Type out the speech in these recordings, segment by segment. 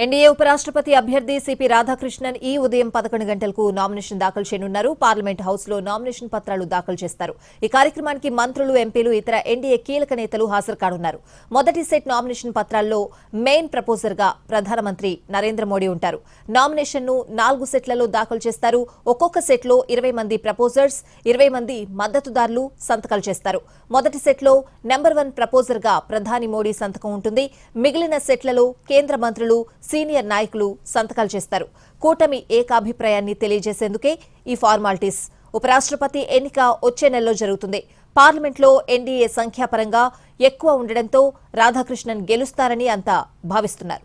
NDA ఉపరాష్ట్రపతి అభ్యర్థి CP Radhakrishnan ఈ ఉదయం 11 గంటలకు నామినేషన్ దాఖలు చేయనున్నారు. పార్లమెంట్ హౌస్ లో నామినేషన్ పత్రాలు దాఖలు చేస్తారు. ఈ కార్యక్రమానికి మంత్రులు, ఎంపీలు, ఇతర ఎన్డీఏ కీలక నేతలు హాజరు కానున్నారు. మొదటి సెట్ నామినేషన్ పత్రాల్లో మెయిన్ ప్రపోజర్ గా ప్రధానమంత్రి నరేంద్ర మోడీ ఉంటారు. నామినేషన్ ను 4 సెట్లలో దాఖలు చేస్తారు. ఒక్కొక్క సెట్ లో 20 మంది ప్రపోజర్స్, 20 మంది మద్దతుదారులు సంతకాలు చేస్తారు. మొదటి సెట్ లో నెంబర్ 1 ప్రపోజర్ గా ప్రధాని మోడీ సంతకం ఉంటుంది. మిగిలిన సెట్లలో కేంద్ర మంత్రులు, సీనియర్ నాయకులు సంతకాలు చేస్తారు. కూటమి ఏకాభిప్రాయాన్ని తెలియజేసేందుకే ఈ ఫార్మాలిటీస్. ఉపరాష్ట్రపతి ఎన్నిక వచ్చే నెలలో జరుగుతుంది. పార్లమెంట్లో ఎన్డీఏ సంఖ్యాపరంగా ఎక్కువ ఉండడంతో రాధాకృష్ణన్ గెలుస్తారని అంతా భావిస్తున్నారు.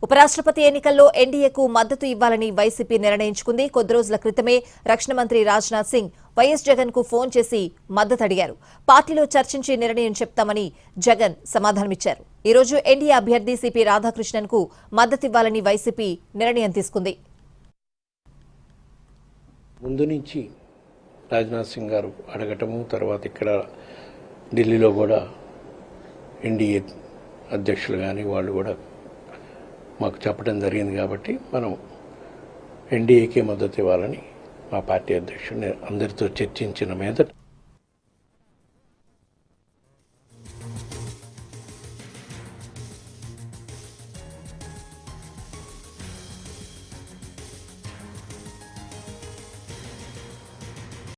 ఉపరాష్ట్రపతి ఎన్నికల్లో ఎన్డీఏకు మద్దతు ఇవ్వాలని వైసీపీ నిర్ణయించుకుంది. కొద్ది రోజుల క్రితమే రక్షణ మంత్రి రాజ్నాథ్ సింగ్ వైఎస్ జగన్ కు ఫోన్ చేసి మద్దతు అడిగారు. పార్టీలో చర్చించి నిర్ణయం చెప్తామని జగన్ సమాధానమిచ్చారు. ఈ రోజు ఎన్డీఏ అభ్యర్థి సిపి రాధాకృష్ణన్ కు మద్దతివ్వాలని వైసీపీ నిర్ణయం తీసుకుంది. ముందు నుంచి రాజ్నాథ్ సింగ్ గారు అడగటము, తర్వాత ఇక్కడ ఢిల్లీలో కూడా ఎన్డీఏ అధ్యక్షులు కానీ వాళ్ళు కూడా మాకు చెప్పడం జరిగింది. కాబట్టి మనం ఎన్డీఏకే మద్దతు ఇవ్వాలని మా పార్టీ అధ్యక్షుడు అందరితో చర్చించిన మీద